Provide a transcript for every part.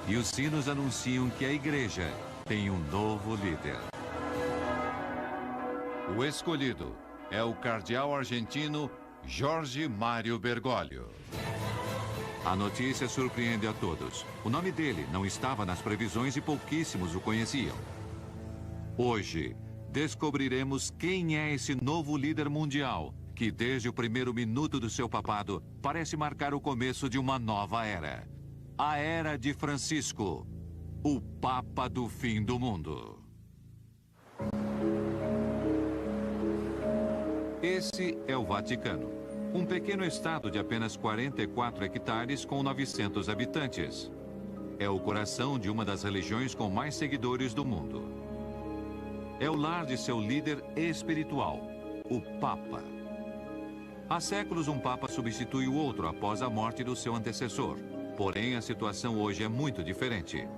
e os sinos anunciam que a igreja tem um novo líder. O escolhido é o cardeal argentino Jorge Mário Bergoglio. A notícia surpreende a todos. O nome dele não estava nas previsões e pouquíssimos o conheciam. Hoje, descobriremos quem é esse novo líder mundial, que desde o primeiro minuto do seu papado parece marcar o começo de uma nova era. A Era de Francisco, o Papa do fim do mundo. Esse é o Vaticano, um pequeno estado de apenas 44 hectares com 900 habitantes. É o coração de uma das religiões com mais seguidores do mundo. É o lar de seu líder espiritual, o Papa. Há séculos um Papa substitui o outro após a morte do seu antecessor. Porém, a situação hoje é muito diferente.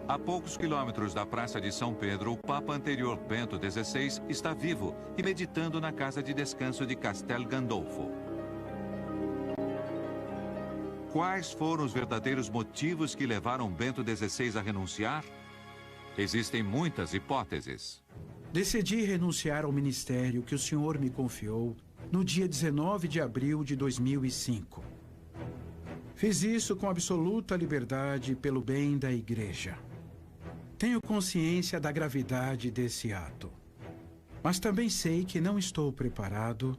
A poucos quilômetros da Praça de São Pedro, o Papa anterior, Bento XVI, está vivo e meditando na casa de descanso de Castel Gandolfo. Quais foram os verdadeiros motivos que levaram Bento XVI a renunciar? Existem muitas hipóteses. Decidi renunciar ao ministério que o senhor me confiou no dia 19 de abril de 2005. Fiz isso com absoluta liberdade pelo bem da igreja. Tenho consciência da gravidade desse ato, mas também sei que não estou preparado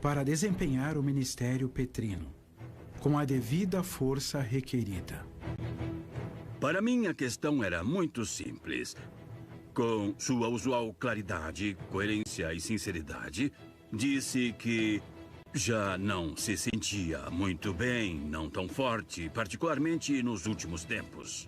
para desempenhar o ministério petrino com a devida força requerida. Para mim, a questão era muito simples. Com sua usual claridade, coerência e sinceridade, disse que já não se sentia muito bem, não tão forte, particularmente nos últimos tempos.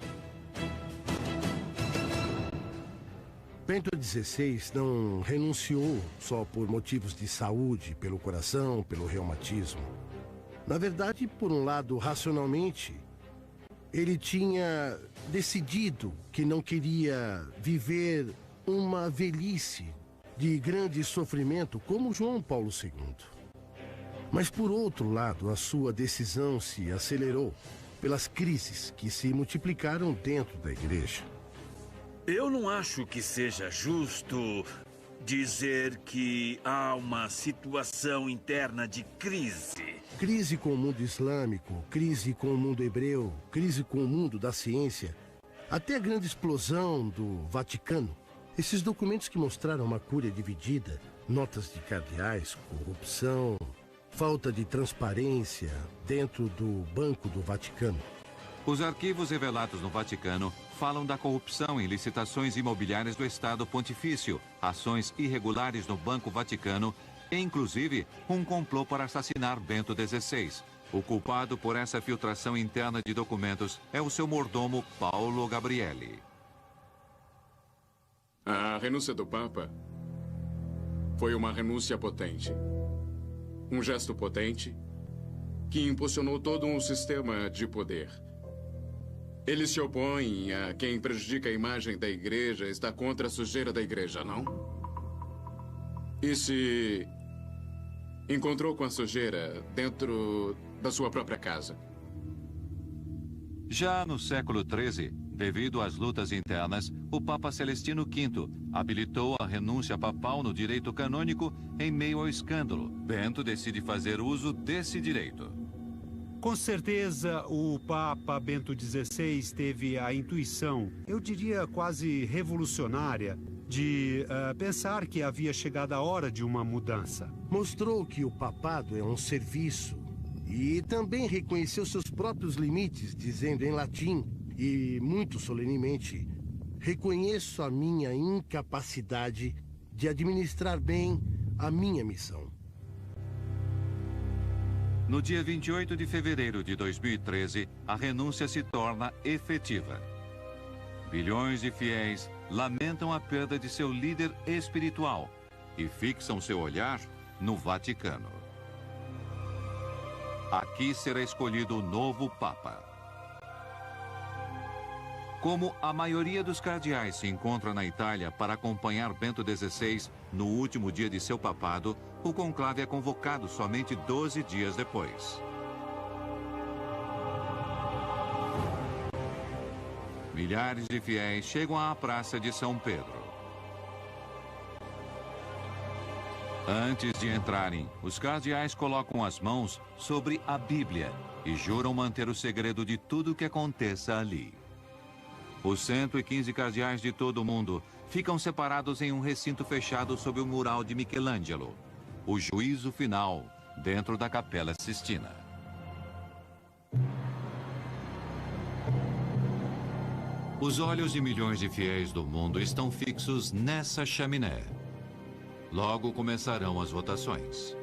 Bento XVI não renunciou só por motivos de saúde, pelo coração, pelo reumatismo. Na verdade, por um lado, racionalmente, ele tinha decidido que não queria viver uma velhice de grande sofrimento como João Paulo II. Mas, por outro lado, a sua decisão se acelerou pelas crises que se multiplicaram dentro da igreja. Eu não acho que seja justo dizer que há uma situação interna de crise. Crise com o mundo islâmico, crise com o mundo hebreu, crise com o mundo da ciência, até a grande explosão do Vaticano. Esses documentos que mostraram uma cúria dividida, notas de cardeais, corrupção, falta de transparência dentro do Banco do Vaticano. Os arquivos revelados no Vaticano falam da corrupção em licitações imobiliárias do Estado Pontifício, ações irregulares no Banco Vaticano e, inclusive, um complô para assassinar Bento XVI. O culpado por essa filtração interna de documentos é o seu mordomo Paolo Gabrielli. A renúncia do Papa foi uma renúncia potente. Um gesto potente que impulsionou todo um sistema de poder. Ele se opõe a quem prejudica a imagem da igreja, está contra a sujeira da igreja, não? E se encontrou com a sujeira dentro da sua própria casa? Já no século XIII, devido às lutas internas, o Papa Celestino V habilitou a renúncia papal no direito canônico em meio ao escândalo. Bento decide fazer uso desse direito. Com certeza, o Papa Bento XVI teve a intuição, eu diria quase revolucionária, de pensar que havia chegado a hora de uma mudança. Mostrou que o papado é um serviço e também reconheceu seus próprios limites, dizendo em latim e muito solenemente: reconheço a minha incapacidade de administrar bem a minha missão. No dia 28 de fevereiro de 2013, a renúncia se torna efetiva. Bilhões de fiéis lamentam a perda de seu líder espiritual e fixam seu olhar no Vaticano. Aqui será escolhido o novo Papa. Como a maioria dos cardeais se encontra na Itália para acompanhar Bento XVI no último dia de seu papado, o conclave é convocado somente 12 dias depois. milhares de fiéis chegam à Praça de São Pedro. Antes de entrarem, os cardeais colocam as mãos sobre a Bíblia e juram manter o segredo de tudo o que aconteça ali. Os 115 cardeais de todo o mundo ficam separados em um recinto fechado sob o mural de Michelangelo, o juízo final, dentro da Capela Sistina. Os olhos de milhões de fiéis do mundo estão fixos nessa chaminé. Logo começarão as votações.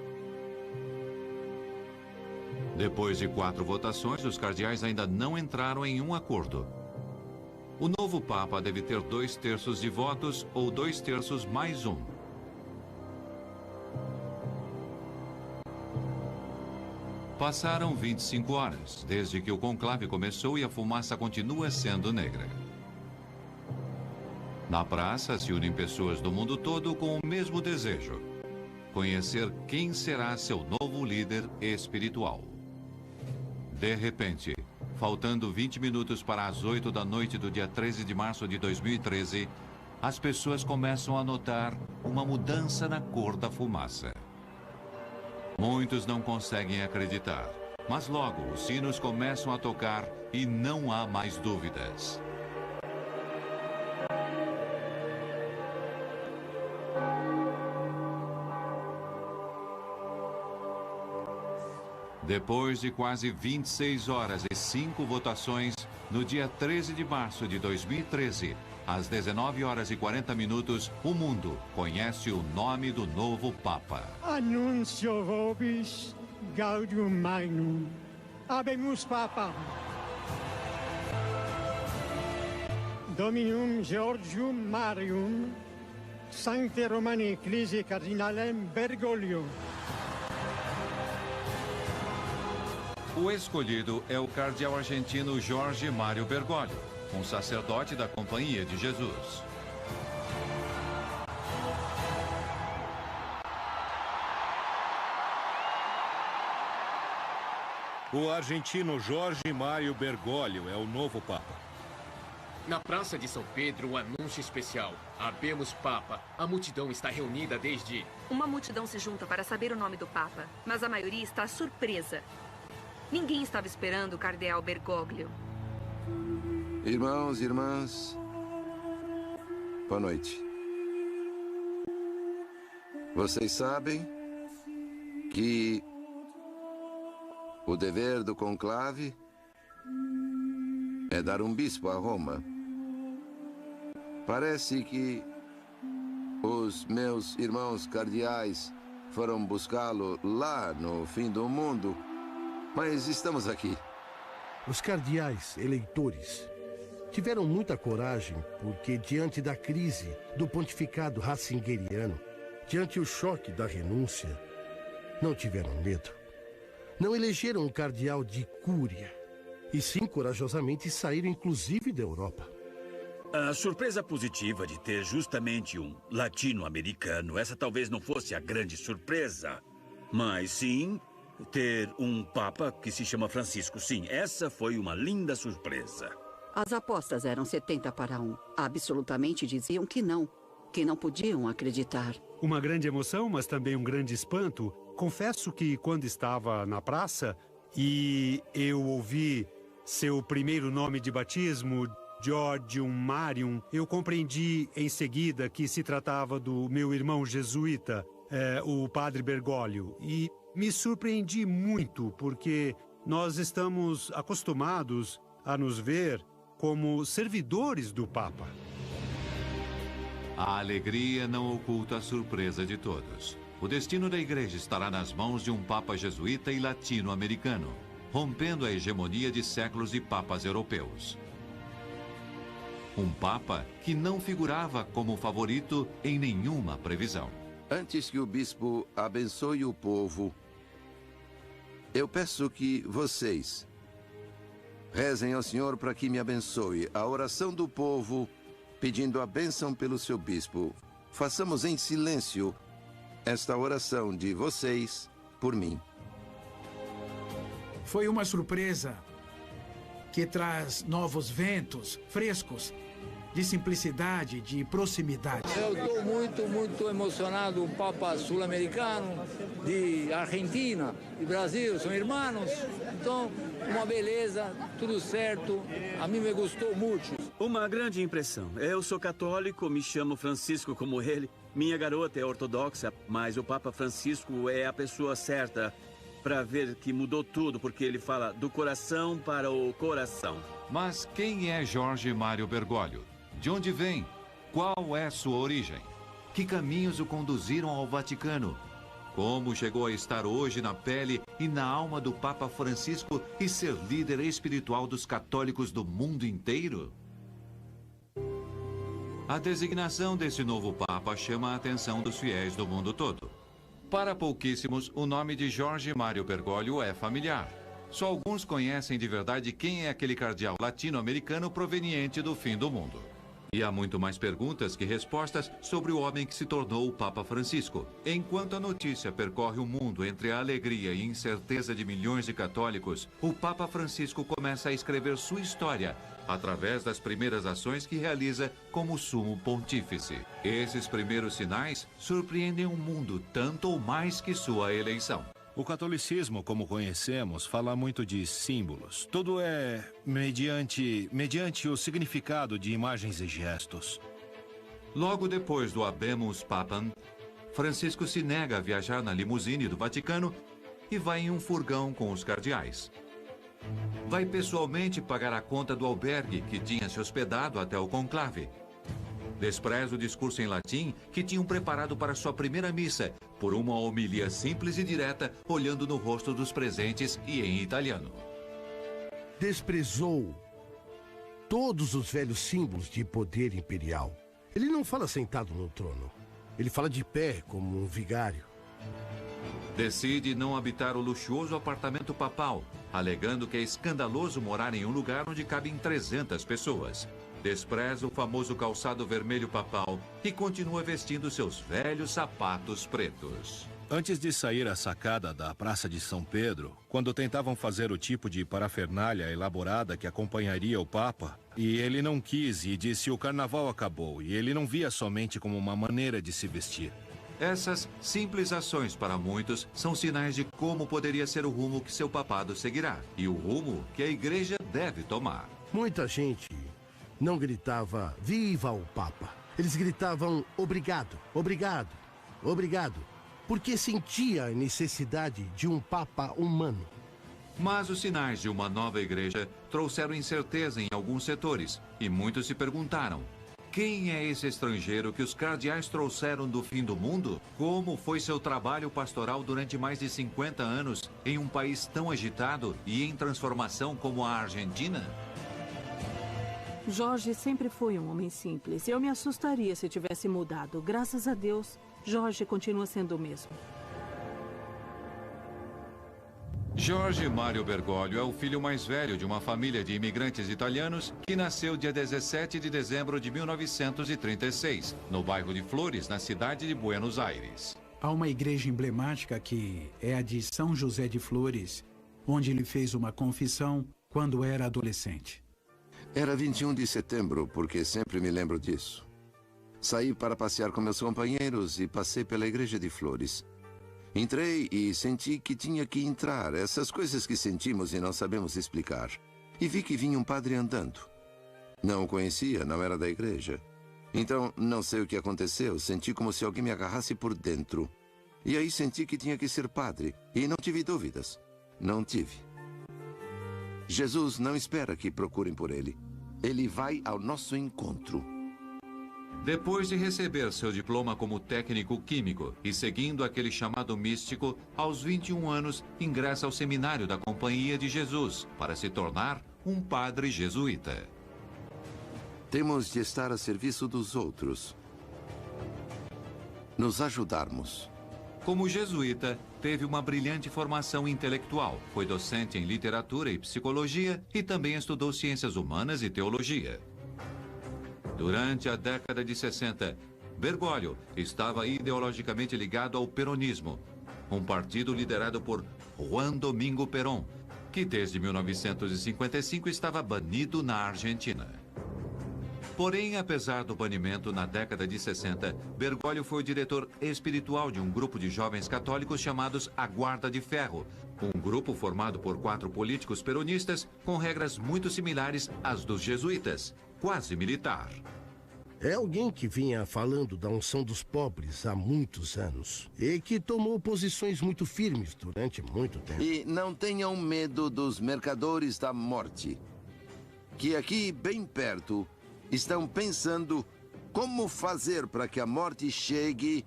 Depois de 4 votações, os cardeais ainda não entraram em um acordo. O novo Papa deve ter 2/3 de votos ou 2/3 mais 1. Passaram 25 horas, desde que o conclave começou e a fumaça continua sendo negra. Na praça se unem pessoas do mundo todo com o mesmo desejo: conhecer quem será seu novo líder espiritual. De repente, faltando 20 minutos para as 8 da noite do dia 13 de março de 2013, as pessoas começam a notar uma mudança na cor da fumaça. Muitos não conseguem acreditar, mas logo os sinos começam a tocar e não há mais dúvidas. Depois de quase 26 horas e 5 votações, no dia 13 de março de 2013, às 19 horas e 40 minutos, o mundo conhece o nome do novo Papa. Annuncio vobis gaudium magnum. Habemus Papa. Dominum Georgium Marium, Sancte Romani Ecclesiae Cardinalem Bergoglio. O escolhido é o cardeal argentino Jorge Mário Bergoglio, um sacerdote da Companhia de Jesus. O argentino Jorge Mário Bergoglio é o novo Papa. Na Praça de São Pedro, um anúncio especial. Habemos Papa. A multidão está reunida desde... Uma multidão se junta para saber o nome do Papa, mas a maioria está surpresa. Ninguém estava esperando o cardeal Bergoglio. Irmãos e irmãs, boa noite. Vocês sabem que o dever do conclave é dar um bispo a Roma. Parece que os meus irmãos cardeais foram buscá-lo lá no fim do mundo, mas estamos aqui. Os cardeais eleitores tiveram muita coragem porque, diante da crise do pontificado ratzingeriano, diante o choque da renúncia, não tiveram medo. Não elegeram um cardeal de cúria, e sim corajosamente saíram inclusive da Europa. A surpresa positiva de ter justamente um latino-americano, essa talvez não fosse a grande surpresa, mas sim ter um Papa que se chama Francisco. Sim, essa foi uma linda surpresa. As apostas eram 70-1. Absolutamente diziam que não podiam acreditar. Uma grande emoção, mas também um grande espanto. Confesso que quando estava na praça e eu ouvi seu primeiro nome de batismo, Georgium Marium, eu compreendi em seguida que se tratava do meu irmão jesuíta, o padre Bergoglio, e me surpreendi muito porque nós estamos acostumados a nos ver como servidores do Papa. A alegria não oculta a surpresa de todos. O destino da igreja estará nas mãos de um Papa jesuíta e latino-americano, rompendo a hegemonia de séculos de papas europeus. Um Papa que não figurava como favorito em nenhuma previsão. Antes que o bispo abençoe o povo, eu peço que vocês rezem ao Senhor para que me abençoe. A oração do povo pedindo a bênção pelo seu bispo. Façamos em silêncio esta oração de vocês por mim. Foi uma surpresa. que traz novos ventos, frescos, de simplicidade, de proximidade. Eu estou muito emocionado. O Papa sul-americano, de Argentina, de Brasil, são irmãos. Então, uma beleza, tudo certo. A mim me gostou muito. Uma grande impressão. Eu sou católico, me chamo Francisco como ele. Minha garota é ortodoxa, mas o Papa Francisco é a pessoa certa para ver que mudou tudo, porque ele fala do coração para o coração. Mas quem é Jorge Mário Bergoglio? De onde vem? Qual é sua origem? Que caminhos o conduziram ao Vaticano? Como chegou a estar hoje na pele e na alma do Papa Francisco e ser líder espiritual dos católicos do mundo inteiro? A designação desse novo Papa chama a atenção dos fiéis do mundo todo. Para pouquíssimos, o nome de Jorge Mário Bergoglio é familiar. Só alguns conhecem de verdade quem é aquele cardeal latino-americano proveniente do fim do mundo. E há muito mais perguntas que respostas sobre o homem que se tornou o Papa Francisco. Enquanto a notícia percorre o mundo entre a alegria e incerteza de milhões de católicos, o Papa Francisco começa a escrever sua história através das primeiras ações que realiza como sumo pontífice. Esses primeiros sinais surpreendem o mundo tanto ou mais que sua eleição. O catolicismo, como conhecemos, fala muito de símbolos. Tudo é mediante o significado de imagens e gestos. Logo depois do Habemus Papam, Francisco se nega a viajar na limusine do Vaticano e vai em um furgão com os cardeais. Vai pessoalmente pagar a conta do albergue que tinha se hospedado até o conclave. Despreza o discurso em latim que tinham preparado para sua primeira missa, por uma homilia simples e direta, olhando no rosto dos presentes e em italiano. Desprezou todos os velhos símbolos de poder imperial. Ele não fala sentado no trono. Ele fala de pé, como um vigário. Decide não habitar o luxuoso apartamento papal, alegando que é escandaloso morar em um lugar onde cabem 300 pessoas. Despreza o famoso calçado vermelho papal e continua vestindo seus velhos sapatos pretos. Antes de sair à sacada da Praça de São Pedro, quando tentavam fazer o tipo de parafernália elaborada que acompanharia o Papa, e ele não quis e disse o carnaval acabou, e ele não via somente como uma maneira de se vestir. Essas simples ações para muitos são sinais de como poderia ser o rumo que seu papado seguirá e o rumo que a igreja deve tomar. Muita gente não gritava "Viva o Papa!". Eles gritavam "Obrigado, obrigado, obrigado", porque sentia a necessidade de um Papa humano. Mas os sinais de uma nova igreja trouxeram incerteza em alguns setores e muitos se perguntaram: quem é esse estrangeiro que os cardeais trouxeram do fim do mundo? Como foi seu trabalho pastoral durante mais de 50 anos em um país tão agitado e em transformação como a Argentina? Jorge sempre foi um homem simples. Eu me assustaria se tivesse mudado. Graças a Deus, Jorge continua sendo o mesmo. Jorge Mário Bergoglio é o filho mais velho de uma família de imigrantes italianos que nasceu dia 17 de dezembro de 1936, no bairro de Flores, na cidade de Buenos Aires. Há uma igreja emblemática que é a de São José de Flores, onde ele fez uma confissão quando era adolescente. Era 21 de setembro, porque sempre me lembro disso. Saí para passear com meus companheiros e passei pela igreja de Flores. Entrei e senti que tinha que entrar, essas coisas que sentimos e não sabemos explicar. E vi que vinha um padre andando. Não o conhecia, não era da igreja. Então, não sei o que aconteceu, senti como se alguém me agarrasse por dentro. E aí senti que tinha que ser padre, e não tive dúvidas. Não tive. Jesus não espera que procurem por ele. Ele vai ao nosso encontro. Depois de receber seu diploma como técnico químico e seguindo aquele chamado místico, aos 21 anos ingressa ao seminário da Companhia de Jesus para se tornar um padre jesuíta. Temos de estar a serviço dos outros. Nos ajudarmos. Como jesuíta, teve uma brilhante formação intelectual. Foi docente em literatura e psicologia e também estudou ciências humanas e teologia. Durante a década de 60, Bergoglio estava ideologicamente ligado ao peronismo, um partido liderado por Juan Domingo Perón, que desde 1955 estava banido na Argentina. Porém, apesar do banimento na década de 60, Bergoglio foi o diretor espiritual de um grupo de jovens católicos chamados A Guarda de Ferro, um grupo formado por 4 políticos peronistas com regras muito similares às dos jesuítas, quase militar. É alguém que vinha falando da unção dos pobres há muitos anos e que tomou posições muito firmes durante muito tempo. E não tenham medo dos mercadores da morte, que aqui bem perto estão pensando como fazer para que a morte chegue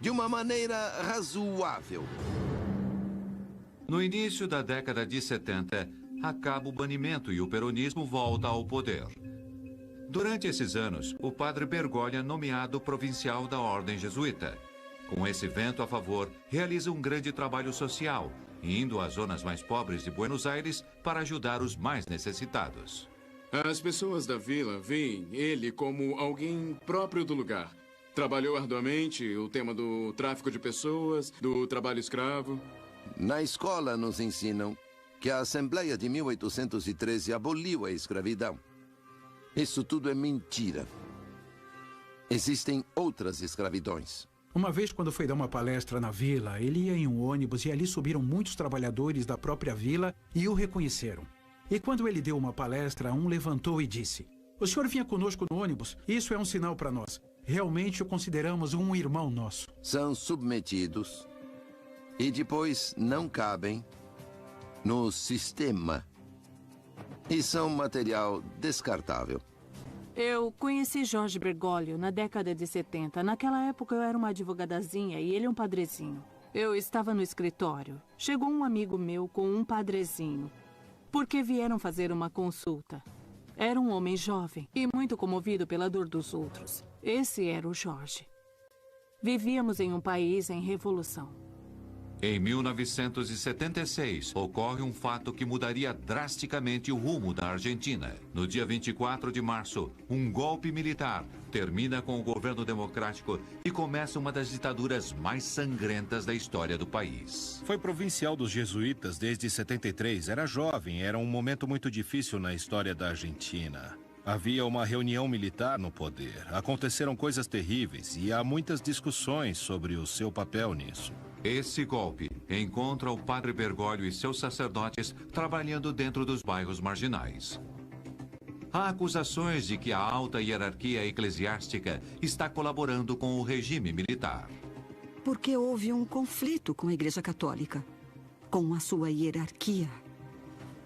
de uma maneira razoável. No início da década de 70, acaba o banimento e o peronismo volta ao poder. Durante esses anos, o padre Bergoglio é nomeado provincial da Ordem Jesuíta. Com esse vento a favor, realiza um grande trabalho social, indo às zonas mais pobres de Buenos Aires para ajudar os mais necessitados. As pessoas da vila veem ele como alguém próprio do lugar. Trabalhou arduamente o tema do tráfico de pessoas, do trabalho escravo. Na escola nos ensinam que a Assembleia de 1813 aboliu a escravidão. Isso tudo é mentira. Existem outras escravidões. Uma vez, quando foi dar uma palestra na vila, ele ia em um ônibus e ali subiram muitos trabalhadores da própria vila e o reconheceram. E quando ele deu uma palestra, um levantou e disse: "O senhor vinha conosco no ônibus? Isso é um sinal para nós. Realmente o consideramos um irmão nosso." São submetidos e depois não cabem no sistema. E são material descartável. Eu conheci Jorge Bergoglio na década de 70. Naquela época eu era uma advogadazinha e ele um padrezinho. Eu estava no escritório. Chegou um amigo meu com um padrezinho, porque vieram fazer uma consulta. Era um homem jovem e muito comovido pela dor dos outros. Esse era o Jorge. Vivíamos em um país em revolução. Em 1976, ocorre um fato que mudaria drasticamente o rumo da Argentina. No dia 24 de março, um golpe militar termina com o governo democrático e começa uma das ditaduras mais sangrentas da história do país. Foi provincial dos jesuítas desde 73, era jovem, era um momento muito difícil na história da Argentina. Havia uma reunião militar no poder, aconteceram coisas terríveis e há muitas discussões sobre o seu papel nisso. Esse golpe encontra o padre Bergoglio e seus sacerdotes trabalhando dentro dos bairros marginais. Há acusações de que a alta hierarquia eclesiástica está colaborando com o regime militar. Porque houve um conflito com a Igreja Católica, com a sua hierarquia.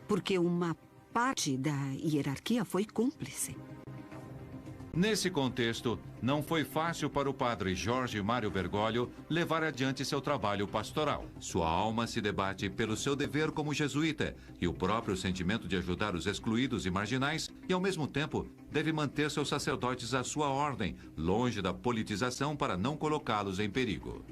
Porque uma parte da hierarquia foi cúmplice. Nesse contexto, não foi fácil para o padre Jorge Mário Bergoglio levar adiante seu trabalho pastoral. Sua alma se debate pelo seu dever como jesuíta e o próprio sentimento de ajudar os excluídos e marginais e, ao mesmo tempo, deve manter seus sacerdotes à sua ordem, longe da politização para não colocá-los em perigo.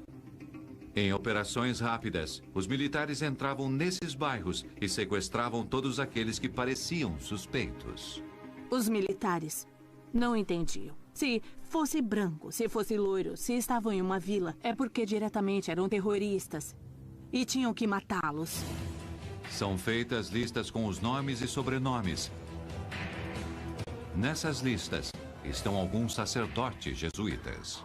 Em operações rápidas, os militares entravam nesses bairros e sequestravam todos aqueles que pareciam suspeitos. Os militares não entendiam. Se fosse branco, se fosse loiro, se estavam em uma vila, é porque diretamente eram terroristas e tinham que matá-los. São feitas listas com os nomes e sobrenomes. Nessas listas estão alguns sacerdotes jesuítas.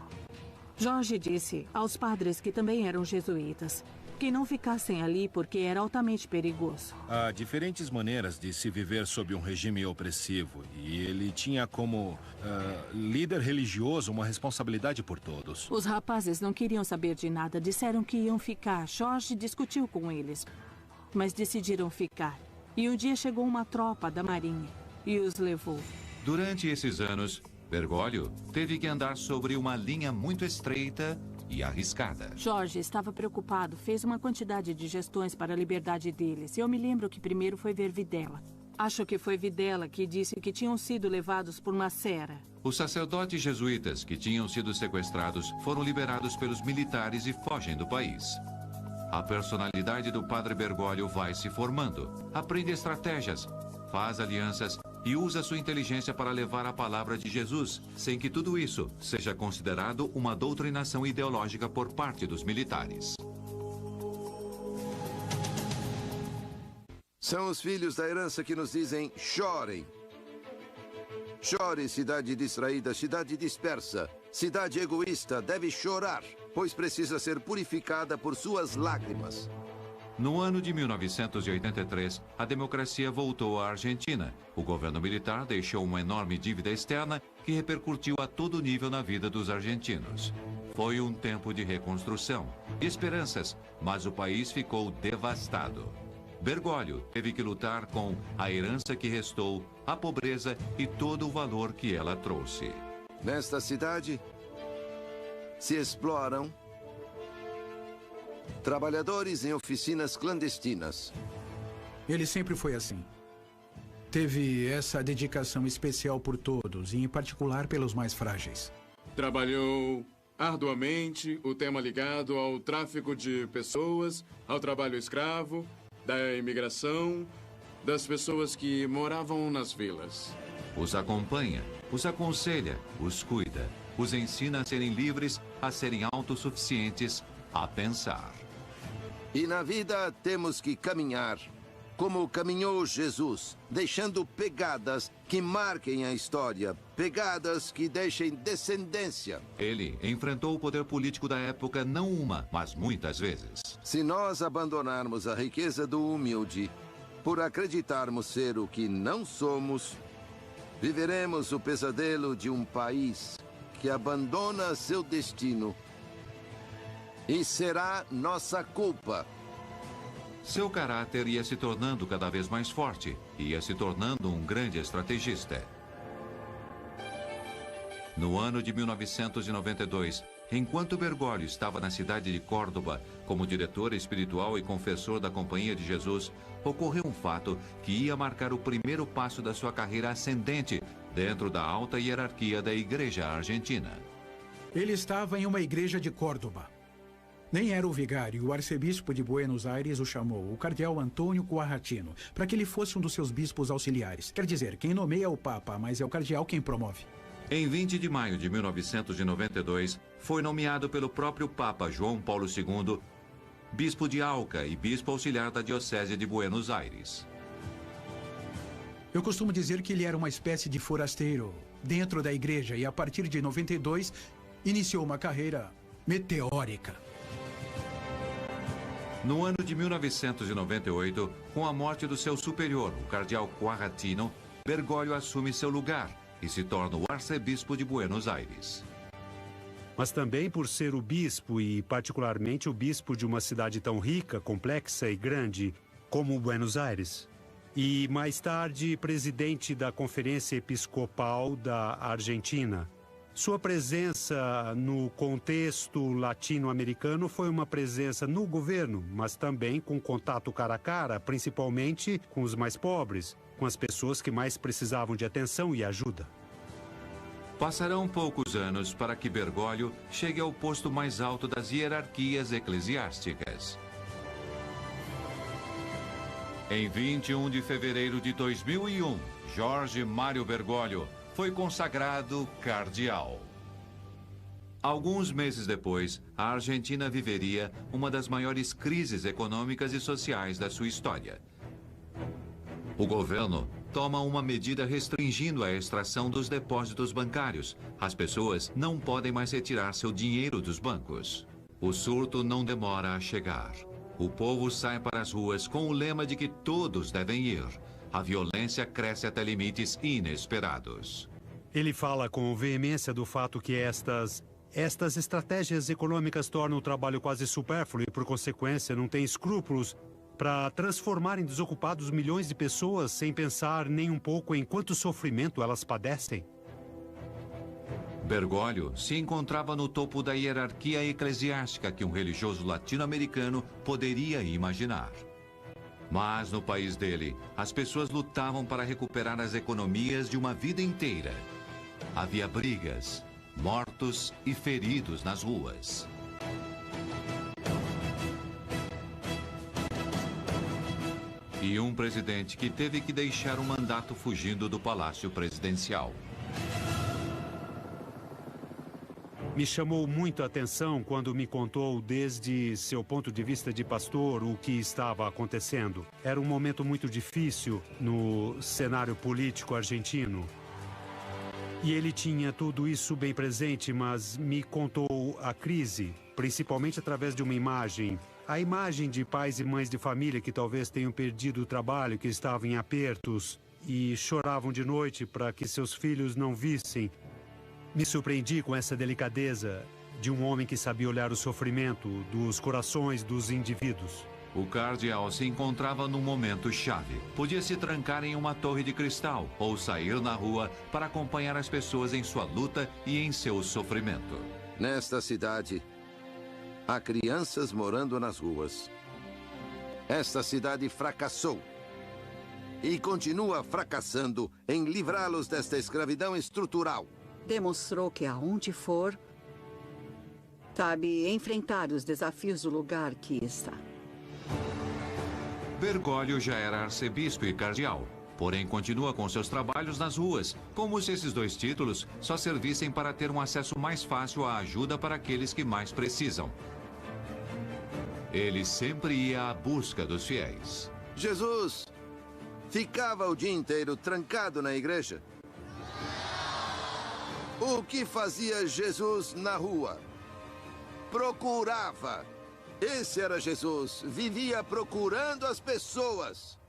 Jorge disse aos padres que também eram jesuítas que não ficassem ali porque era altamente perigoso. Há diferentes maneiras de se viver sob um regime opressivo e ele tinha como líder religioso uma responsabilidade por todos. Os rapazes não queriam saber de nada, disseram que iam ficar. Jorge discutiu com eles, mas decidiram ficar. E um dia chegou uma tropa da marinha e os levou. Durante esses anos, Bergoglio teve que andar sobre uma linha muito estreita e arriscada. Jorge estava preocupado, fez uma quantidade de gestões para a liberdade deles. Eu me lembro que primeiro foi ver Videla. Acho que foi Videla que disse que tinham sido levados por uma sera. Os sacerdotes jesuítas que tinham sido sequestrados foram liberados pelos militares e fogem do país. A personalidade do padre Bergoglio vai se formando. Aprende estratégias, faz alianças e usa sua inteligência para levar a palavra de Jesus, sem que tudo isso seja considerado uma doutrinação ideológica por parte dos militares. São os filhos da herança que nos dizem: chorem. Chore, cidade distraída, cidade dispersa. Cidade egoísta deve chorar, pois precisa ser purificada por suas lágrimas. No ano de 1983, a democracia voltou à Argentina. O governo militar deixou uma enorme dívida externa que repercutiu a todo nível na vida dos argentinos. Foi um tempo de reconstrução, de esperanças, mas o país ficou devastado. Bergoglio teve que lutar com a herança que restou, a pobreza e todo o valor que ela trouxe. Nesta cidade, se exploram trabalhadores em oficinas clandestinas. Ele sempre foi assim. Teve essa dedicação especial por todos, e em particular pelos mais frágeis. Trabalhou arduamente o tema ligado ao tráfico de pessoas, ao trabalho escravo, da imigração, das pessoas que moravam nas vilas. Os acompanha, os aconselha, os cuida, os ensina a serem livres, a serem autossuficientes, a pensar. E na vida temos que caminhar, como caminhou Jesus, deixando pegadas que marquem a história, pegadas que deixem descendência. Ele enfrentou o poder político da época não uma, mas muitas vezes. Se nós abandonarmos a riqueza do humilde, por acreditarmos ser o que não somos, viveremos o pesadelo de um país que abandona seu destino. E será nossa culpa. Seu caráter ia se tornando cada vez mais forte, ia se tornando um grande estrategista. No ano de 1992, enquanto Bergoglio estava na cidade de Córdoba como diretor espiritual e confessor da Companhia de Jesus, ocorreu um fato que ia marcar o primeiro passo da sua carreira ascendente dentro da alta hierarquia da Igreja Argentina. Ele estava em uma igreja de Córdoba. Nem era o vigário, o arcebispo de Buenos Aires o chamou, o cardeal Antônio Quarratino, para que ele fosse um dos seus bispos auxiliares. Quer dizer, quem nomeia é o Papa, mas é o cardeal quem promove. Em 20 de maio de 1992, foi nomeado pelo próprio Papa João Paulo II, bispo de Alca e bispo auxiliar da Diocese de Buenos Aires. Eu costumo dizer que ele era uma espécie de forasteiro dentro da igreja e, a partir de 92, iniciou uma carreira meteórica. No ano de 1998, com a morte do seu superior, o cardeal Quarratino, Bergoglio assume seu lugar e se torna o arcebispo de Buenos Aires. Mas também por ser o bispo e particularmente o bispo de uma cidade tão rica, complexa e grande como Buenos Aires. E mais tarde presidente da Conferência Episcopal da Argentina. Sua presença no contexto latino-americano foi uma presença no governo, mas também com contato cara a cara, principalmente com os mais pobres, com as pessoas que mais precisavam de atenção e ajuda. Passarão poucos anos para que Bergoglio chegue ao posto mais alto das hierarquias eclesiásticas. Em 21 de fevereiro de 2001, Jorge Mário Bergoglio foi consagrado cardeal. Alguns meses depois, a Argentina viveria uma das maiores crises econômicas e sociais da sua história. O governo toma uma medida restringindo a extração dos depósitos bancários. As pessoas não podem mais retirar seu dinheiro dos bancos. O surto não demora a chegar. O povo sai para as ruas com o lema de que todos devem ir. A violência cresce até limites inesperados. Ele fala com veemência do fato que estas estratégias econômicas tornam o trabalho quase supérfluo e, por consequência, não tem escrúpulos para transformar em desocupados milhões de pessoas sem pensar nem um pouco em quanto sofrimento elas padecem. Bergoglio se encontrava no topo da hierarquia eclesiástica que um religioso latino-americano poderia imaginar. Mas no país dele, as pessoas lutavam para recuperar as economias de uma vida inteira. Havia brigas, mortos e feridos nas ruas. E um presidente que teve que deixar o mandato fugindo do palácio presidencial. Me chamou muito a atenção quando me contou, desde seu ponto de vista de pastor, o que estava acontecendo. Era um momento muito difícil no cenário político argentino. E ele tinha tudo isso bem presente, mas me contou a crise, principalmente através de uma imagem. A imagem de pais e mães de família que talvez tenham perdido o trabalho, que estavam em apertos e choravam de noite para que seus filhos não vissem. Me surpreendi com essa delicadeza de um homem que sabia olhar o sofrimento dos corações dos indivíduos. O cardeal se encontrava num momento chave. Podia se trancar em uma torre de cristal ou sair na rua para acompanhar as pessoas em sua luta e em seu sofrimento. Nesta cidade, há crianças morando nas ruas. Esta cidade fracassou e continua fracassando em livrá-los desta escravidão estrutural. Demonstrou que aonde for, sabe enfrentar os desafios do lugar que está. Bergoglio já era arcebispo e cardeal, porém continua com seus trabalhos nas ruas, como se esses dois títulos só servissem para ter um acesso mais fácil à ajuda para aqueles que mais precisam. Ele sempre ia à busca dos fiéis. Jesus ficava o dia inteiro trancado na igreja. O que fazia Jesus na rua? Procurava. Esse era Jesus. Vivia procurando as pessoas.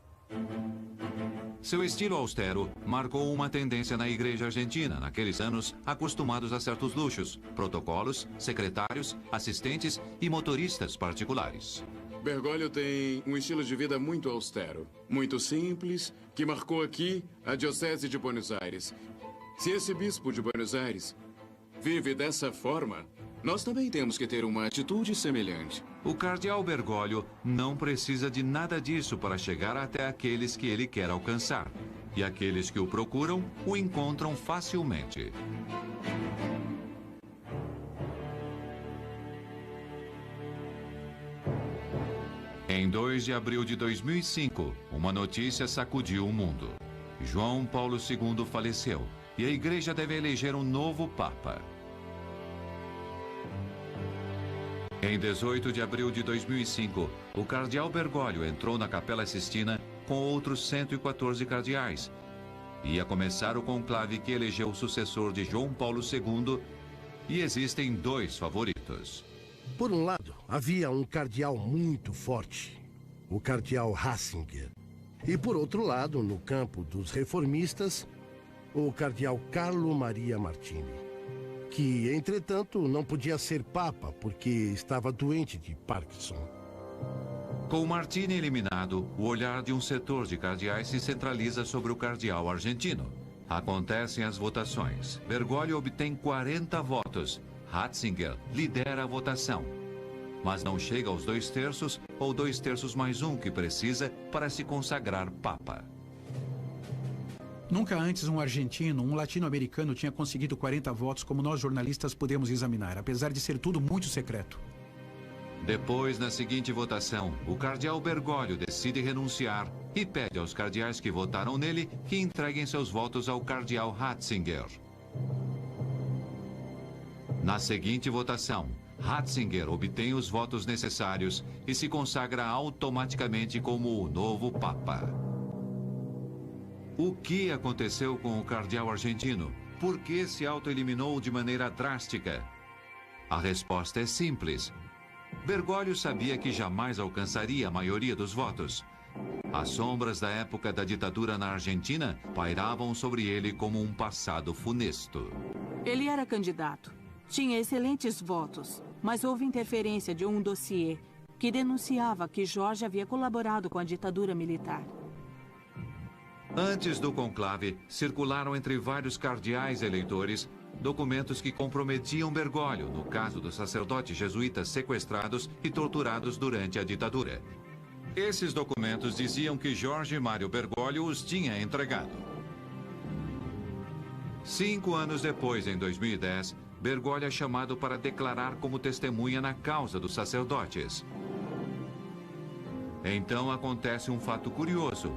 Seu estilo austero marcou uma tendência na igreja argentina, naqueles anos acostumados a certos luxos, protocolos, secretários, assistentes e motoristas particulares. Bergoglio tem um estilo de vida muito austero, muito simples, que marcou aqui a Diocese de Buenos Aires. Se esse bispo de Buenos Aires vive dessa forma, nós também temos que ter uma atitude semelhante. O cardeal Bergoglio não precisa de nada disso para chegar até aqueles que ele quer alcançar. E aqueles que o procuram, o encontram facilmente. Em 2 de abril de 2005, uma notícia sacudiu o mundo. João Paulo II faleceu e a igreja deve eleger um novo papa. Em 18 de abril de 2005, o cardeal Bergoglio entrou na Capela Sistina com outros 114 cardeais. Ia começar o conclave que elegeu o sucessor de João Paulo II e existem dois favoritos. Por um lado, havia um cardeal muito forte, o cardeal Ratzinger. E por outro lado, no campo dos reformistas, o cardeal Carlo Maria Martini, que, entretanto, não podia ser papa porque estava doente de Parkinson. Com Martini eliminado, o olhar de um setor de cardeais se centraliza sobre o cardeal argentino. Acontecem as votações. Bergoglio obtém 40 votos. Ratzinger lidera a votação, mas não chega aos 2/3 ou 2/3 mais um que precisa para se consagrar papa. Nunca antes um argentino, um latino-americano tinha conseguido 40 votos como nós jornalistas podemos examinar, apesar de ser tudo muito secreto. Depois, na seguinte votação, o cardeal Bergoglio decide renunciar e pede aos cardeais que votaram nele que entreguem seus votos ao cardeal Ratzinger. Na seguinte votação, Ratzinger obtém os votos necessários e se consagra automaticamente como o novo papa. O que aconteceu com o cardeal argentino? Por que se autoeliminou de maneira drástica? A resposta é simples. Bergoglio sabia que jamais alcançaria a maioria dos votos. As sombras da época da ditadura na Argentina pairavam sobre ele como um passado funesto. Ele era candidato. Tinha excelentes votos, mas houve interferência de um dossiê que denunciava que Jorge havia colaborado com a ditadura militar. Antes do conclave, circularam entre vários cardeais eleitores documentos que comprometiam Bergoglio no caso dos sacerdotes jesuítas sequestrados e torturados durante a ditadura. Esses documentos diziam que Jorge Mário Bergoglio os tinha entregado. 5 anos depois, em 2010, Bergoglio é chamado para declarar como testemunha na causa dos sacerdotes. Então acontece um fato curioso.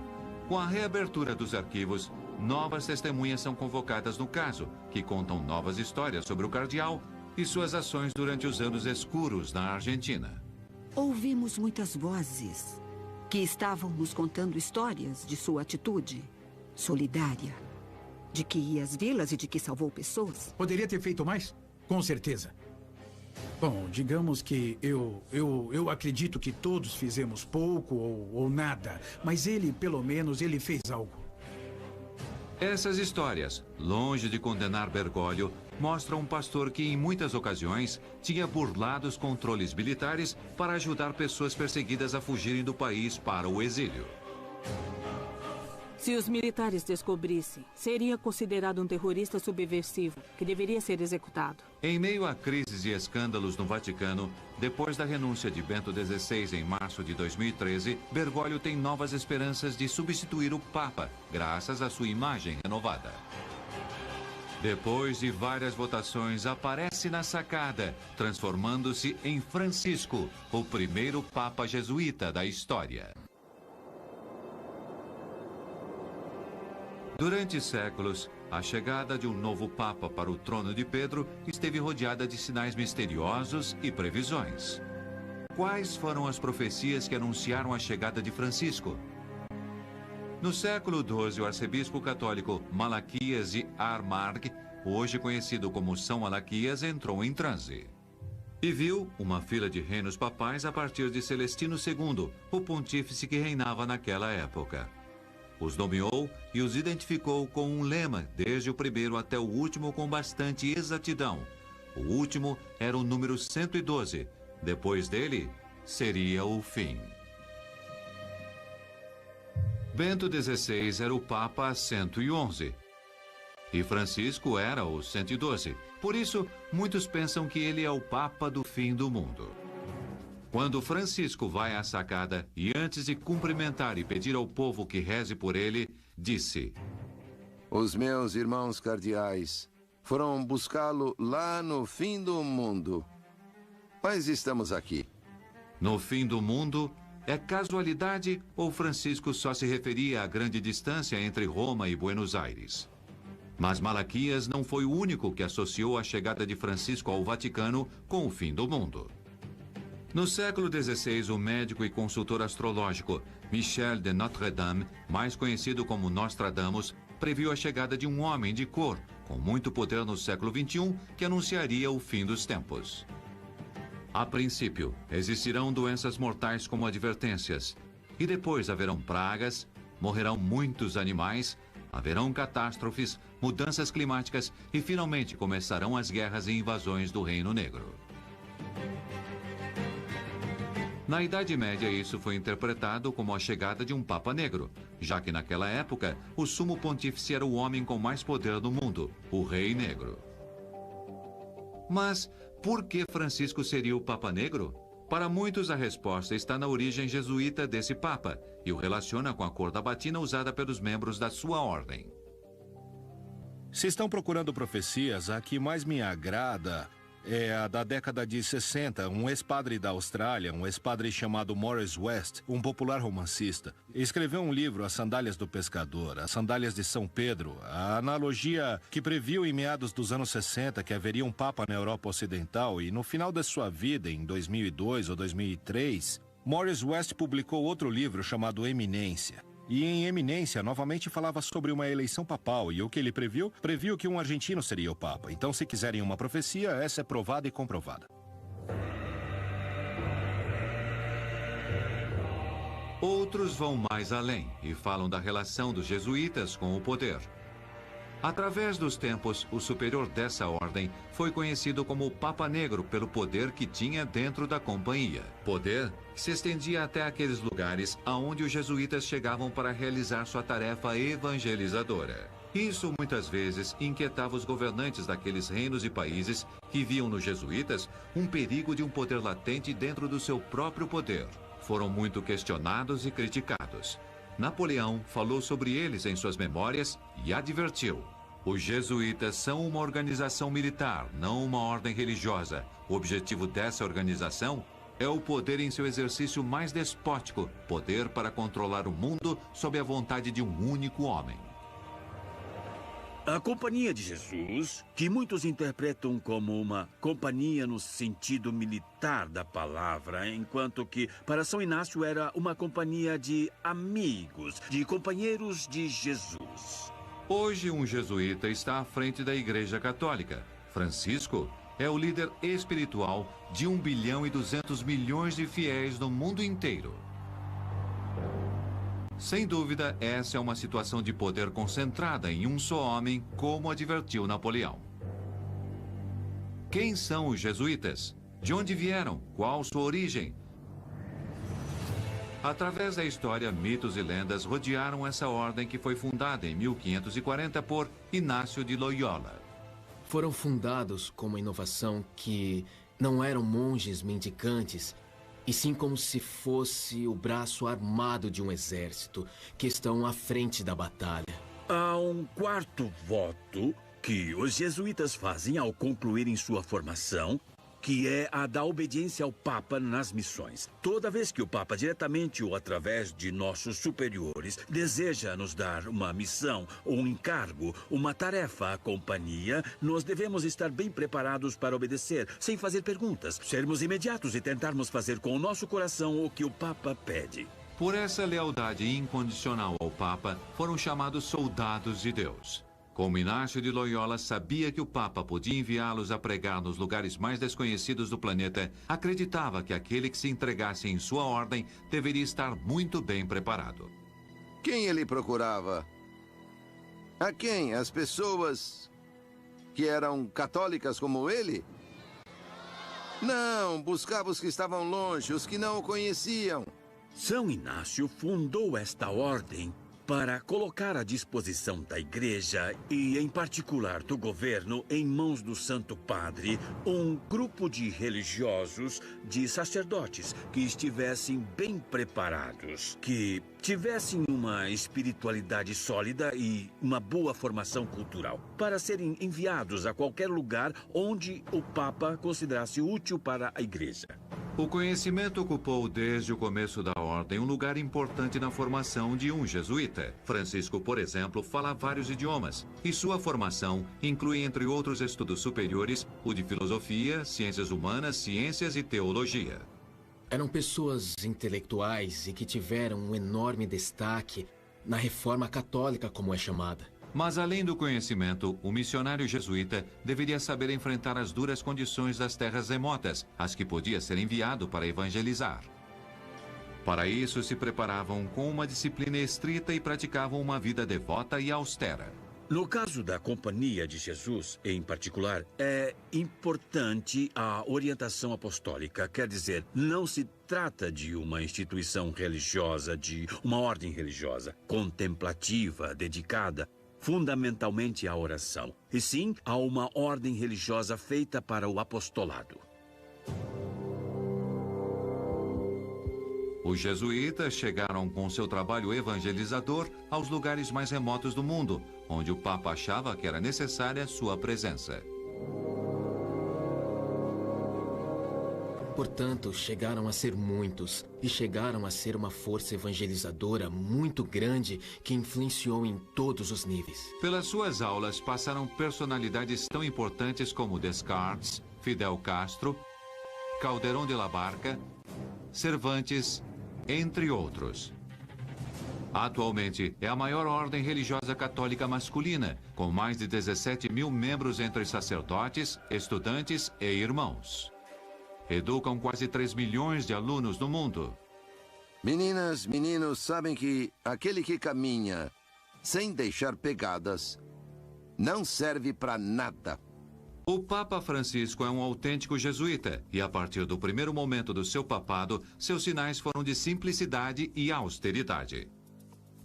Com a reabertura dos arquivos, novas testemunhas são convocadas no caso, que contam novas histórias sobre o cardeal e suas ações durante os anos escuros na Argentina. Ouvimos muitas vozes que estavam nos contando histórias de sua atitude solidária, de que ia às vilas e de que salvou pessoas. Poderia ter feito mais? Com certeza. Bom, digamos que eu acredito que todos fizemos pouco ou nada, mas ele, pelo menos, ele fez algo. Essas histórias, longe de condenar Bergoglio, mostram um pastor que, em muitas ocasiões, tinha burlado os controles militares para ajudar pessoas perseguidas a fugirem do país para o exílio. Se os militares descobrissem, seria considerado um terrorista subversivo, que deveria ser executado. Em meio a crises e escândalos no Vaticano, depois da renúncia de Bento XVI em março de 2013, Bergoglio tem novas esperanças de substituir o Papa, graças à sua imagem renovada. Depois de várias votações, aparece na sacada, transformando-se em Francisco, o primeiro Papa jesuíta da história. Durante séculos, a chegada de um novo Papa para o trono de Pedro esteve rodeada de sinais misteriosos e previsões. Quais foram as profecias que anunciaram a chegada de Francisco? No século XII, o arcebispo católico Malaquias de Armagh, hoje conhecido como São Malaquias, entrou em transe. E viu uma fila de reinos papais a partir de Celestino II, o pontífice que reinava naquela época. Os nomeou e os identificou com um lema, desde o primeiro até o último, com bastante exatidão. O último era o número 112. Depois dele, seria o fim. Bento XVI era o Papa 111. E Francisco era o 112. Por isso, muitos pensam que ele é o Papa do fim do mundo. Quando Francisco vai à sacada e, antes de cumprimentar e pedir ao povo que reze por ele, disse: Os meus irmãos cardeais foram buscá-lo lá no fim do mundo. Mas estamos aqui. No fim do mundo, é casualidade ou Francisco só se referia à grande distância entre Roma e Buenos Aires? Mas Malaquias não foi o único que associou a chegada de Francisco ao Vaticano com o fim do mundo. No século XVI, o médico e consultor astrológico Michel de Notre-Dame, mais conhecido como Nostradamus, previu a chegada de um homem de cor, com muito poder no século XXI, que anunciaria o fim dos tempos. A princípio, existirão doenças mortais como advertências, e depois haverão pragas, morrerão muitos animais, haverão catástrofes, mudanças climáticas e finalmente começarão as guerras e invasões do Reino Negro. Na Idade Média, isso foi interpretado como a chegada de um Papa Negro, já que naquela época o sumo pontífice era o homem com mais poder do mundo, o Rei Negro. Mas por que Francisco seria o Papa Negro? Para muitos, a resposta está na origem jesuíta desse Papa e o relaciona com a cor da batina usada pelos membros da sua ordem. Se estão procurando profecias, a que mais me agrada é a da década de 60, um ex-padre da Austrália, um ex-padre chamado Morris West, um popular romancista, escreveu um livro, As Sandálias do Pescador, As Sandálias de São Pedro, a analogia que previu em meados dos anos 60 que haveria um Papa na Europa Ocidental e no final da sua vida, em 2002 ou 2003, Morris West publicou outro livro chamado Eminência. E em Eminência, novamente falava sobre uma eleição papal, e o que ele previu? Previu que um argentino seria o Papa. Então, se quiserem uma profecia, essa é provada e comprovada. Outros vão mais além e falam da relação dos jesuítas com o poder. Através dos tempos, o superior dessa ordem foi conhecido como o Papa Negro pelo poder que tinha dentro da companhia. Poder que se estendia até aqueles lugares aonde os jesuítas chegavam para realizar sua tarefa evangelizadora. Isso muitas vezes inquietava os governantes daqueles reinos e países que viam nos jesuítas um perigo de um poder latente dentro do seu próprio poder. Foram muito questionados e criticados. Napoleão falou sobre eles em suas memórias e advertiu: os jesuítas são uma organização militar, não uma ordem religiosa. O objetivo dessa organização é o poder em seu exercício mais despótico, poder para controlar o mundo sob a vontade de um único homem. A Companhia de Jesus, que muitos interpretam como uma companhia no sentido militar da palavra, enquanto que para São Inácio era uma companhia de amigos, de companheiros de Jesus. Hoje, um jesuíta está à frente da Igreja Católica. Francisco é o líder espiritual de 1 bilhão e 200 milhões de fiéis no mundo inteiro. Sem dúvida, essa é uma situação de poder concentrada em um só homem, como advertiu Napoleão. Quem são os jesuítas? De onde vieram? Qual sua origem? Através da história, mitos e lendas rodearam essa ordem que foi fundada em 1540 por Inácio de Loyola. Foram fundados com uma inovação que não eram monges mendicantes, e sim como se fosse o braço armado de um exército que estão à frente da batalha. Há um quarto voto que os jesuítas fazem ao concluírem sua formação, que é a da obediência ao Papa nas missões. Toda vez que o Papa, diretamente ou através de nossos superiores, deseja nos dar uma missão, um encargo, uma tarefa à companhia, nós devemos estar bem preparados para obedecer, sem fazer perguntas, sermos imediatos e tentarmos fazer com o nosso coração o que o Papa pede. Por essa lealdade incondicional ao Papa, foram chamados soldados de Deus. Como Inácio de Loyola sabia que o Papa podia enviá-los a pregar nos lugares mais desconhecidos do planeta, acreditava que aquele que se entregasse em sua ordem deveria estar muito bem preparado. Quem ele procurava? A quem? As pessoas que eram católicas como ele? Não, buscava os que estavam longe, os que não o conheciam. São Inácio fundou esta ordem para colocar à disposição da Igreja e, em particular, do governo, em mãos do Santo Padre, um grupo de religiosos, de sacerdotes, que estivessem bem preparados, que tivessem uma espiritualidade sólida e uma boa formação cultural, para serem enviados a qualquer lugar onde o Papa considerasse útil para a Igreja. O conhecimento ocupou desde o começo da ordem um lugar importante na formação de um jesuíta. Francisco, por exemplo, fala vários idiomas, e sua formação inclui, entre outros estudos superiores, o de filosofia, ciências humanas, ciências e teologia. Eram pessoas intelectuais e que tiveram um enorme destaque na reforma católica, como é chamada. Mas, além do conhecimento, o missionário jesuíta deveria saber enfrentar as duras condições das terras remotas, às que podia ser enviado para evangelizar. Para isso, se preparavam com uma disciplina estrita e praticavam uma vida devota e austera. No caso da Companhia de Jesus, em particular, é importante a orientação apostólica. Quer dizer, não se trata de uma instituição religiosa, de uma ordem religiosa, contemplativa, dedicada fundamentalmente à oração, e sim a uma ordem religiosa feita para o apostolado. Os jesuítas chegaram com seu trabalho evangelizador aos lugares mais remotos do mundo, onde o Papa achava que era necessária sua presença. Portanto, chegaram a ser muitos, e chegaram a ser uma força evangelizadora muito grande que influenciou em todos os níveis. Pelas suas aulas passaram personalidades tão importantes como Descartes, Fidel Castro, Calderón de la Barca, Cervantes, entre outros. Atualmente, é a maior ordem religiosa católica masculina, com mais de 17 mil membros entre sacerdotes, estudantes e irmãos. Educam quase 3 milhões de alunos no mundo. Meninas, meninos, sabem que aquele que caminha sem deixar pegadas não serve para nada. O Papa Francisco é um autêntico jesuíta e, a partir do primeiro momento do seu papado, seus sinais foram de simplicidade e austeridade.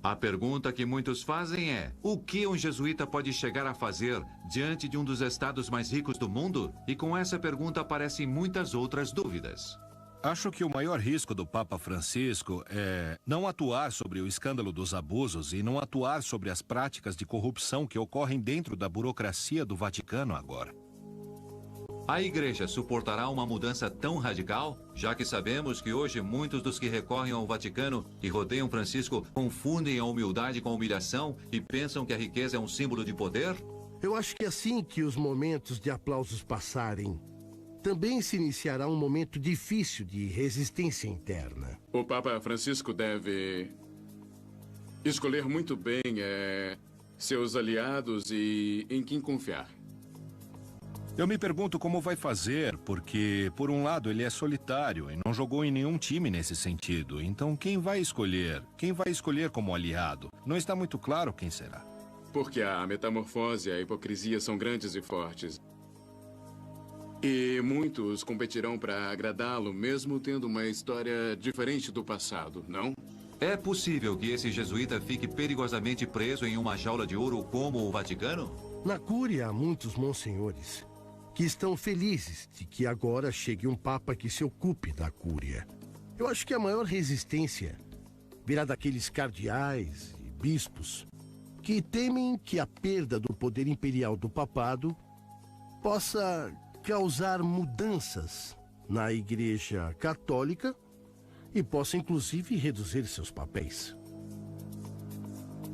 A pergunta que muitos fazem é: o que um jesuíta pode chegar a fazer diante de um dos estados mais ricos do mundo? E com essa pergunta aparecem muitas outras dúvidas. Acho que o maior risco do Papa Francisco é não atuar sobre o escândalo dos abusos e não atuar sobre as práticas de corrupção que ocorrem dentro da burocracia do Vaticano agora. A Igreja suportará uma mudança tão radical, já que sabemos que hoje muitos dos que recorrem ao Vaticano e rodeiam Francisco confundem a humildade com a humilhação e pensam que a riqueza é um símbolo de poder? Eu acho que assim que os momentos de aplausos passarem, também se iniciará um momento difícil de resistência interna. O Papa Francisco deve escolher muito bem seus aliados e em quem confiar. Eu me pergunto como vai fazer, porque, por um lado, ele é solitário e não jogou em nenhum time nesse sentido. Então, quem vai escolher? Quem vai escolher como aliado? Não está muito claro quem será. Porque a metamorfose e a hipocrisia são grandes e fortes. E muitos competirão para agradá-lo, mesmo tendo uma história diferente do passado, não? É possível que esse jesuíta fique perigosamente preso em uma jaula de ouro como o Vaticano? Na Cúria há muitos monsenhores que estão felizes de que agora chegue um Papa que se ocupe da Cúria. Eu acho que a maior resistência virá daqueles cardeais e bispos que temem que a perda do poder imperial do papado possa causar mudanças na Igreja Católica e possa inclusive reduzir seus papéis.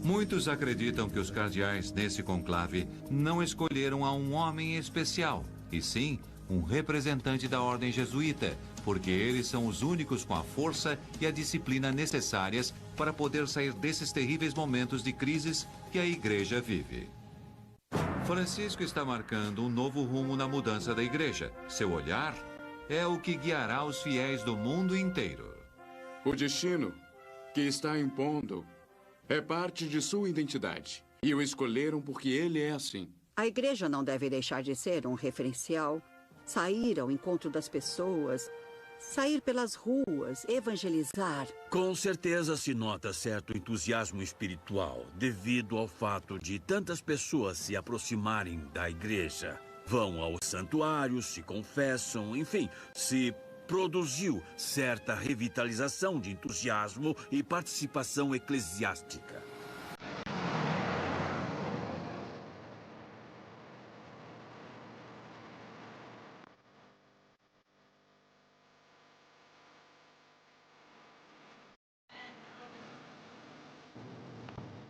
Muitos acreditam que os cardeais nesse conclave não escolheram a um homem especial, e sim um representante da ordem jesuíta, porque eles são os únicos com a força e a disciplina necessárias para poder sair desses terríveis momentos de crises que a Igreja vive. Francisco está marcando um novo rumo na mudança da Igreja. Seu olhar é o que guiará os fiéis do mundo inteiro. O destino que está impondo é parte de sua identidade. E o escolheram porque ele é assim. A Igreja não deve deixar de ser um referencial, sair ao encontro das pessoas, sair pelas ruas, evangelizar. Com certeza se nota certo entusiasmo espiritual devido ao fato de tantas pessoas se aproximarem da Igreja. Vão aos santuários, se confessam, enfim, se produziu certa revitalização de entusiasmo e participação eclesiástica.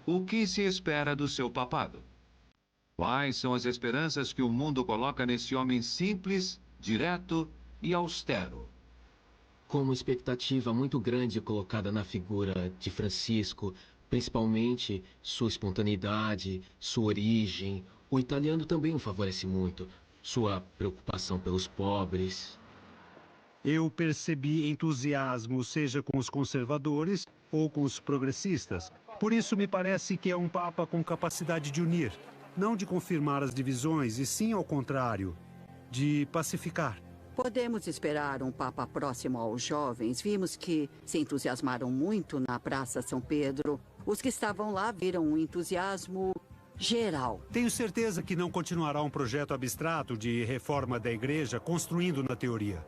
O que se espera do seu papado? Quais são as esperanças que o mundo coloca nesse homem simples, direto e austero? Com uma expectativa muito grande colocada na figura de Francisco, principalmente sua espontaneidade, sua origem. O italiano também o favorece muito, sua preocupação pelos pobres. Eu percebi entusiasmo, seja com os conservadores ou com os progressistas. Por isso me parece que é um Papa com capacidade de unir, não de confirmar as divisões, e sim ao contrário, de pacificar. Podemos esperar um Papa próximo aos jovens. Vimos que se entusiasmaram muito na Praça São Pedro. Os que estavam lá viram um entusiasmo geral. Tenho certeza que não continuará um projeto abstrato de reforma da Igreja construindo na teoria.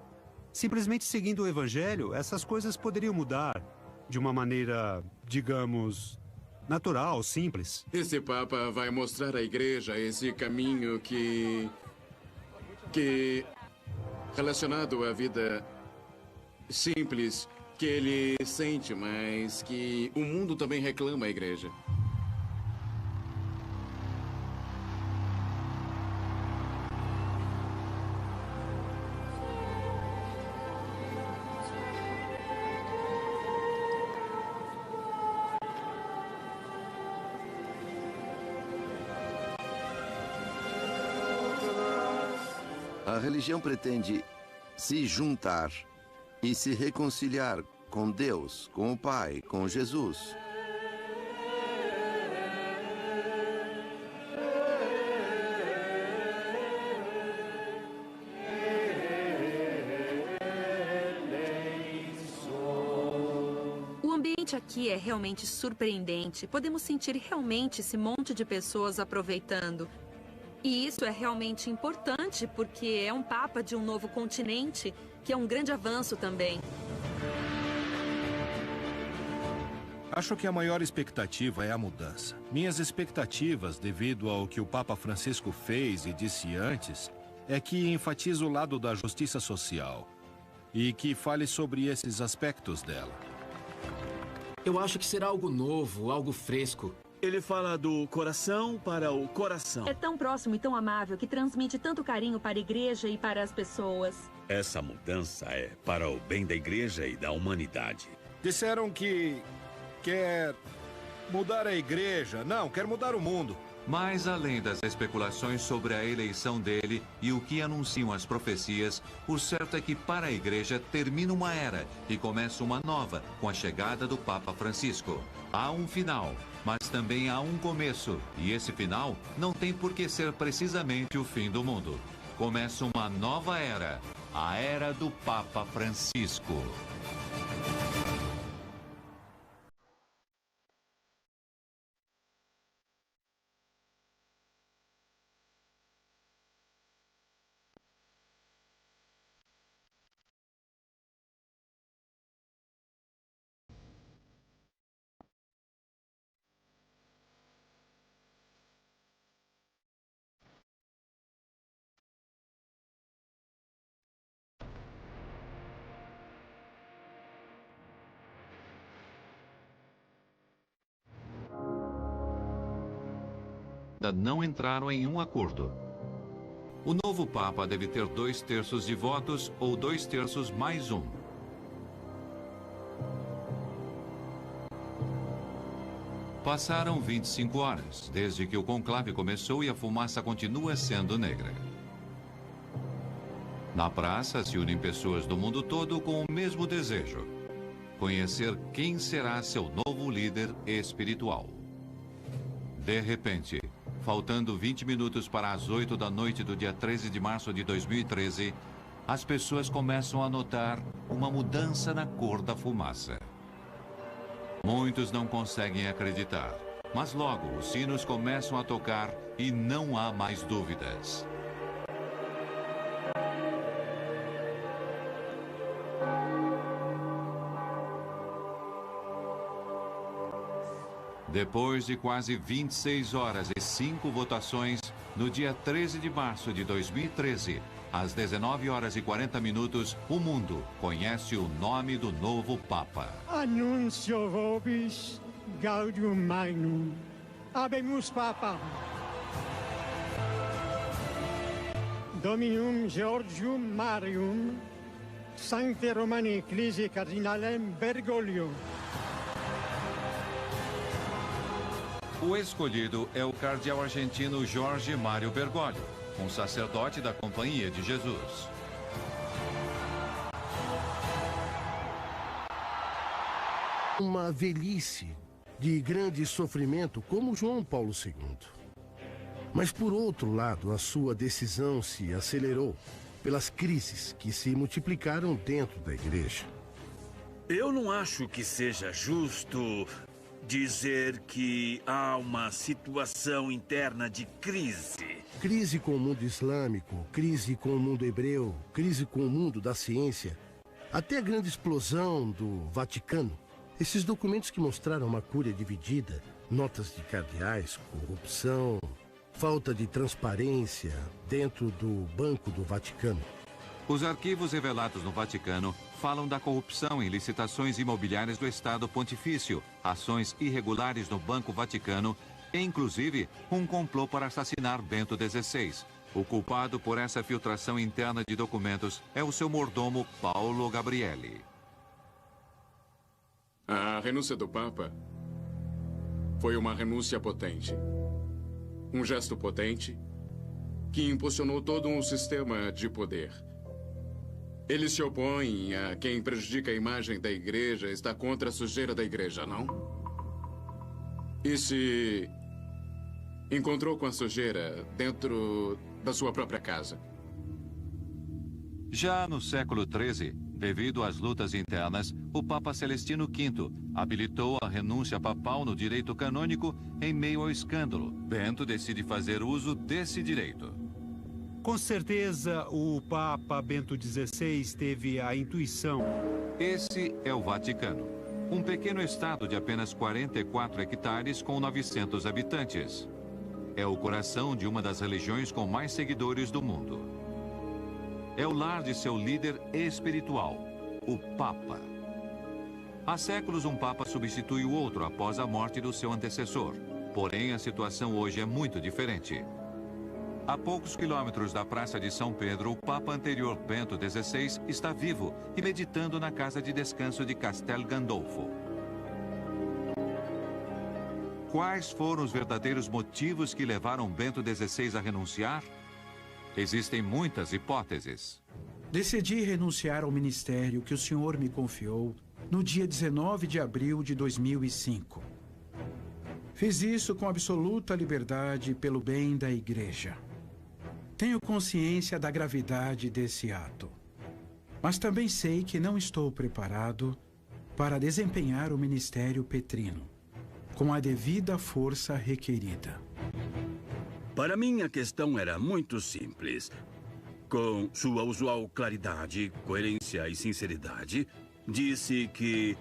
Simplesmente seguindo o Evangelho, essas coisas poderiam mudar de uma maneira, digamos, natural, simples. Esse Papa vai mostrar à Igreja esse caminho que relacionado à vida simples que ele sente, mas que o mundo também reclama a Igreja. A religião pretende se juntar e se reconciliar com Deus, com o Pai, com Jesus. O ambiente aqui é realmente surpreendente. Podemos sentir realmente esse monte de pessoas aproveitando. E isso é realmente importante, porque é um Papa de um novo continente, que é um grande avanço também. Acho que a maior expectativa é a mudança. Minhas expectativas, devido ao que o Papa Francisco fez e disse antes, é que enfatize o lado da justiça social e que fale sobre esses aspectos dela. Eu acho que será algo novo, algo fresco. Ele fala do coração para o coração. É tão próximo e tão amável que transmite tanto carinho para a igreja e para as pessoas. Essa mudança é para o bem da igreja e da humanidade. Disseram que quer mudar a igreja. Não, quer mudar o mundo. Mas além das especulações sobre a eleição dele e o que anunciam as profecias, o certo é que para a igreja termina uma era e começa uma nova com a chegada do Papa Francisco. Há um final, mas também há um começo, e esse final não tem por que ser precisamente o fim do mundo. Começa uma nova era, a era do Papa Francisco. Não entraram em um acordo. O novo Papa deve ter 2/3 de votos ou 2/3 mais um. Passaram 25 horas, desde que o conclave começou e a fumaça continua sendo negra. Na praça se unem pessoas do mundo todo com o mesmo desejo: conhecer quem será seu novo líder espiritual. De repente, faltando 20 minutos para as 8 da noite do dia 13 de março de 2013, as pessoas começam a notar uma mudança na cor da fumaça. Muitos não conseguem acreditar, mas logo os sinos começam a tocar e não há mais dúvidas. Depois de quase 26 horas e 5 votações, no dia 13 de março de 2013, às 19 horas e 40 minutos, o mundo conhece o nome do novo Papa. Annuncio vobis Gaudium Magnum. Habemus Papa. Dominum Georgium Marium, Sancte Romani Ecclesiae Cardinalem Bergoglio. O escolhido é o cardeal argentino Jorge Mário Bergoglio, um sacerdote da Companhia de Jesus. Uma velhice de grande sofrimento como João Paulo II. Mas, por outro lado, a sua decisão se acelerou pelas crises que se multiplicaram dentro da igreja. Eu não acho que seja justo dizer que há uma situação interna de crise. Crise com o mundo islâmico, crise com o mundo hebreu, crise com o mundo da ciência, até a grande explosão do Vaticano. Esses documentos que mostraram uma Cúria dividida, notas de cardeais, corrupção, falta de transparência dentro do Banco do Vaticano. Os arquivos revelados no Vaticano falam da corrupção em licitações imobiliárias do Estado Pontifício, ações irregulares no Banco Vaticano e, inclusive, um complô para assassinar Bento XVI. O culpado por essa filtração interna de documentos é o seu mordomo Paolo Gabrielli. A renúncia do Papa foi uma renúncia potente. Um gesto potente que impulsionou todo um sistema de poder. Ele se opõe a quem prejudica a imagem da igreja, está contra a sujeira da igreja, não? E se encontrou com a sujeira dentro da sua própria casa? Já no século XIII, devido às lutas internas, o Papa Celestino V habilitou a renúncia papal no direito canônico em meio ao escândalo. Bento decide fazer uso desse direito. Com certeza, o Papa Bento XVI teve a intuição. Esse é o Vaticano, um pequeno estado de apenas 44 hectares com 900 habitantes. É o coração de uma das religiões com mais seguidores do mundo. É o lar de seu líder espiritual, o Papa. Há séculos, um Papa substitui o outro após a morte do seu antecessor. Porém, a situação hoje é muito diferente. A poucos quilômetros da Praça de São Pedro, o Papa anterior, Bento XVI, está vivo e meditando na casa de descanso de Castel Gandolfo. Quais foram os verdadeiros motivos que levaram Bento XVI a renunciar? Existem muitas hipóteses. Decidi renunciar ao ministério que o senhor me confiou no dia 19 de abril de 2005. Fiz isso com absoluta liberdade pelo bem da igreja. Tenho consciência da gravidade desse ato, mas também sei que não estou preparado para desempenhar o ministério petrino com a devida força requerida. Para mim, a questão era muito simples. Com sua usual claridade, coerência e sinceridade, disse que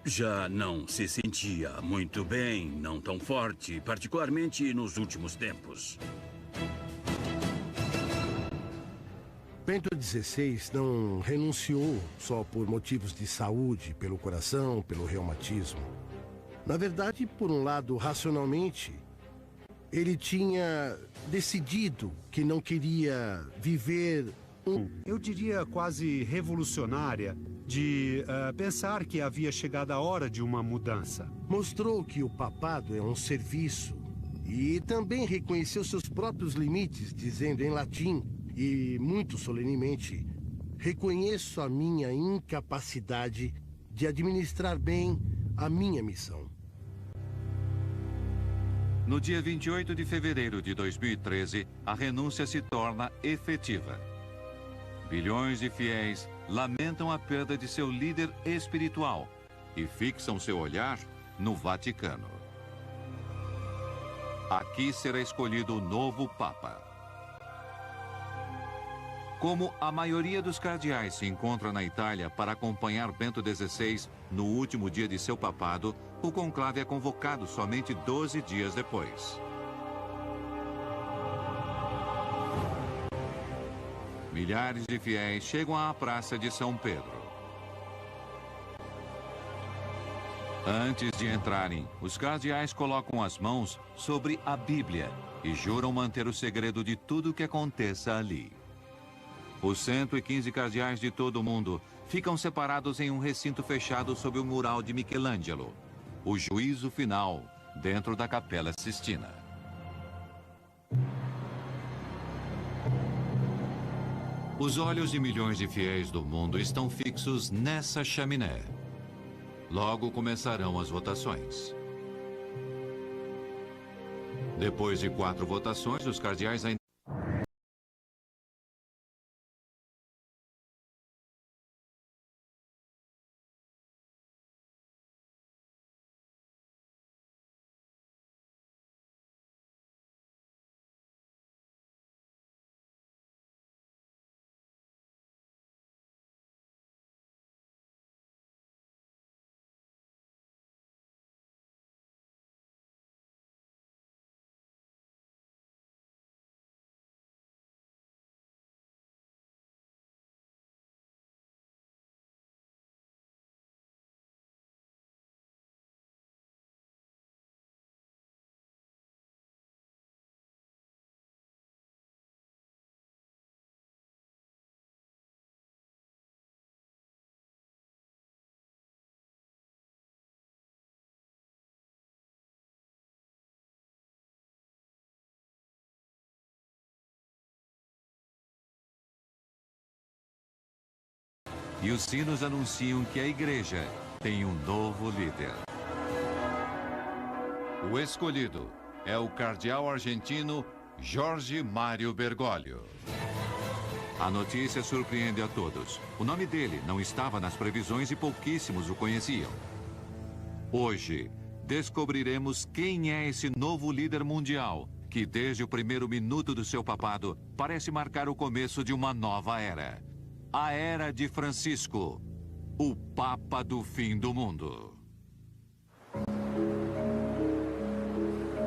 já não se sentia muito bem, não tão forte, particularmente nos últimos tempos. Bento XVI não renunciou só por motivos de saúde, pelo coração, pelo reumatismo. Na verdade, por um lado, racionalmente, ele tinha decidido que não queria viver eu diria quase revolucionária, de pensar que havia chegado a hora de uma mudança. Mostrou que o papado é um serviço e também reconheceu seus próprios limites, dizendo em latim e muito solenemente: reconheço a minha incapacidade de administrar bem a minha missão. No dia 28 de fevereiro de 2013, a renúncia se torna efetiva. Bilhões de fiéis lamentam a perda de seu líder espiritual e fixam seu olhar no Vaticano. Aqui será escolhido o novo Papa. Como a maioria dos cardeais se encontra na Itália para acompanhar Bento XVI no último dia de seu papado, o conclave é convocado somente 12 dias depois. Milhares de fiéis chegam à Praça de São Pedro. Antes de entrarem, os cardeais colocam as mãos sobre a Bíblia e juram manter o segredo de tudo o que aconteça ali. Os 115 cardeais de todo o mundo ficam separados em um recinto fechado sob o mural de Michelangelo, o juízo final, dentro da Capela Sistina. Os olhos de milhões de fiéis do mundo estão fixos nessa chaminé. Logo começarão as votações. Depois de 4 votações, os cardeais ainda e os sinos anunciam que a igreja tem um novo líder. O escolhido é o cardeal argentino Jorge Mário Bergoglio. A notícia surpreende a todos. O nome dele não estava nas previsões e pouquíssimos o conheciam. Hoje, descobriremos quem é esse novo líder mundial, que desde o primeiro minuto do seu papado parece marcar o começo de uma nova era. A Era de Francisco, o Papa do Fim do Mundo.